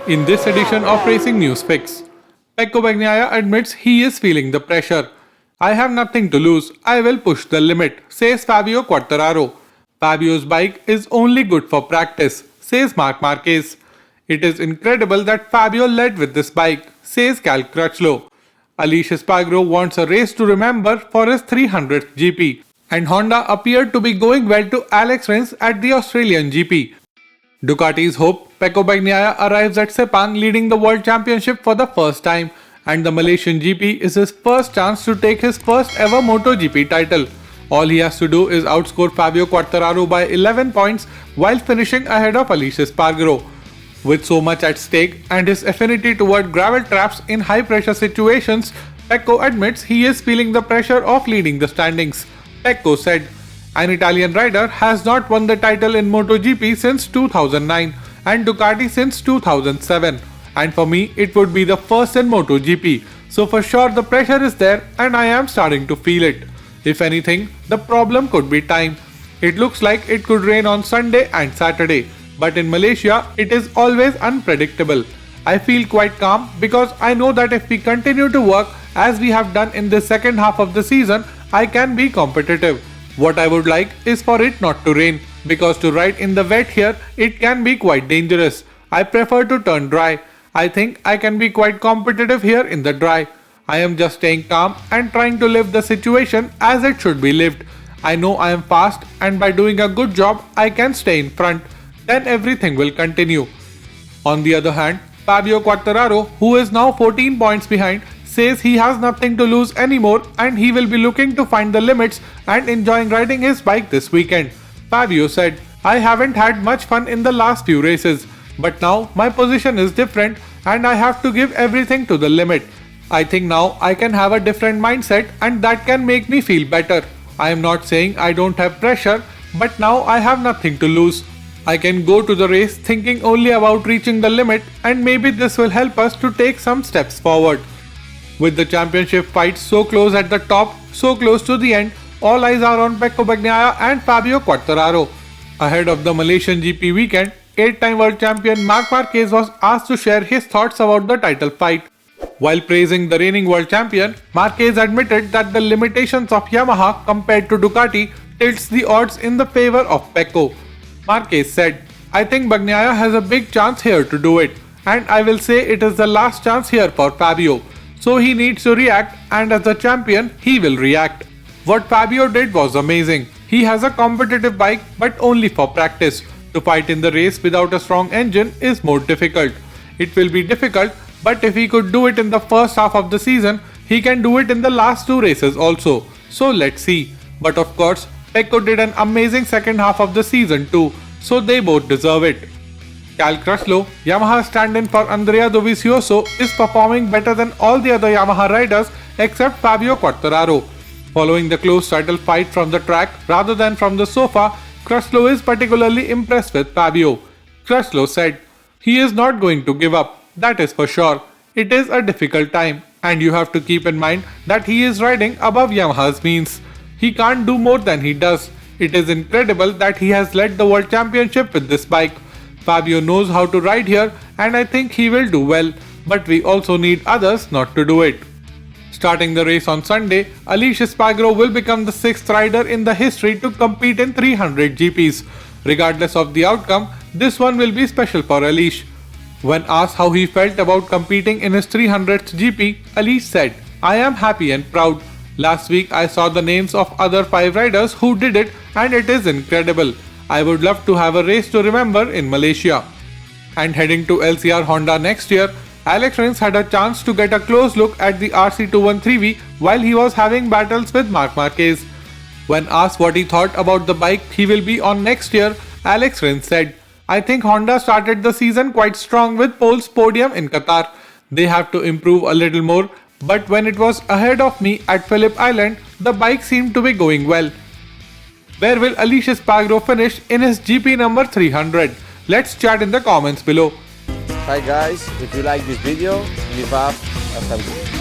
In this edition of Racing News Picks, Pecco Bagnaia admits he is feeling the pressure. I have nothing to lose, I will push the limit, says Fabio Quartararo. Fabio's bike is only good for practice, says Marquez. It is incredible that Fabio led with this bike, says Cal Crutchlow. Aleix Espargaro wants a race to remember for his 300th GP, and Honda appeared to be going well to Alex Rins at the Australian GP. Ducati's hope Pecco Bagnaia arrives at Sepang leading the World Championship for the first time, and the Malaysian GP is his first chance to take his first ever MotoGP title. All he has to do is outscore Fabio Quartararo by 11 points while finishing ahead of Aleix Espargaro. With so much at stake and his affinity toward gravel traps in high pressure situations, Pecco admits he is feeling the pressure of leading the standings. Pecco said, "An Italian rider has not won the title in MotoGP since 2009 and Ducati since 2007, and for me it would be the first in MotoGP, so for sure the pressure is there and I am starting to feel it. If anything, the problem could be time. It looks like it could rain on Sunday and Saturday, but in Malaysia it is always unpredictable. I feel quite calm because I know that if we continue to work as we have done in the second half of the season, I can be competitive. What I would like is for it not to rain, because to ride in the wet here it can be quite dangerous. I prefer to turn dry. I think I can be quite competitive here in the dry. I am just staying calm and trying to live the situation as it should be lived. I know I am fast and by doing a good job I can stay in front. Then everything will continue." On the other hand, Fabio Quartararo, who is now 14 points behind, says he has nothing to lose anymore and he will be looking to find the limits and enjoying riding his bike this weekend. Fabio said, "I haven't had much fun in the last few races, but now my position is different and I have to give everything to the limit. I think now I can have a different mindset and that can make me feel better. I am not saying I don't have pressure, but now I have nothing to lose. I can go to the race thinking only about reaching the limit, and maybe this will help us to take some steps forward." With the championship fight so close at the top, so close to the end, all eyes are on Pecco Bagnaia and Fabio Quartararo. Ahead of the Malaysian GP weekend, 8-time world champion Marc Marquez was asked to share his thoughts about the title fight. While praising the reigning world champion, Marquez admitted that the limitations of Yamaha compared to Ducati tilts the odds in the favor of Pecco. Marquez said, "I think Bagnaia has a big chance here to do it, and I will say it is the last chance here for Fabio. So he needs to react, and as the champion, he will react." What Fabio did was amazing. He has a competitive bike, but only for practice. To fight in the race without a strong engine is more difficult. It will be difficult, but if he could do it in the first half of the season, he can do it in the last two races also. So let's see. But of course, Pecco did an amazing second half of the season too, so they both deserve it. Cal Crutchlow, Yamaha stand-in for Andrea Dovizioso, is performing better than all the other Yamaha riders except Fabio Quartararo. Following the close title fight from the track rather than from the sofa, Crutchlow is particularly impressed with Fabio. Crutchlow said, "He is not going to give up, that is for sure. It is a difficult time, and you have to keep in mind that he is riding above Yamaha's means. He can't do more than he does. It is incredible that he has led the World Championship with this bike. Fabio knows how to ride here and I think he will do well, but we also need others not to do it." Starting the race on Sunday, Aleix Espargaro will become the 6th rider in the history to compete in 300 GPs. Regardless of the outcome, this one will be special for Aleix. When asked how he felt about competing in his 300th GP, Aleix said, "I am happy and proud. Last week I saw the names of other 5 riders who did it and it is incredible. I would love to have a race to remember in Malaysia." And heading to LCR Honda next year, Alex Rins had a chance to get a close look at the RC213V while he was having battles with Marc Marquez. When asked what he thought about the bike he will be on next year, Alex Rins said, "I think Honda started the season quite strong with pole's podium in Qatar. They have to improve a little more, but when it was ahead of me at Phillip Island, the bike seemed to be going well." Where will Aleix Espargaro finish in his GP number 300? Let's chat in the comments below. Hi guys, if you like this video, leave up a thumbs up.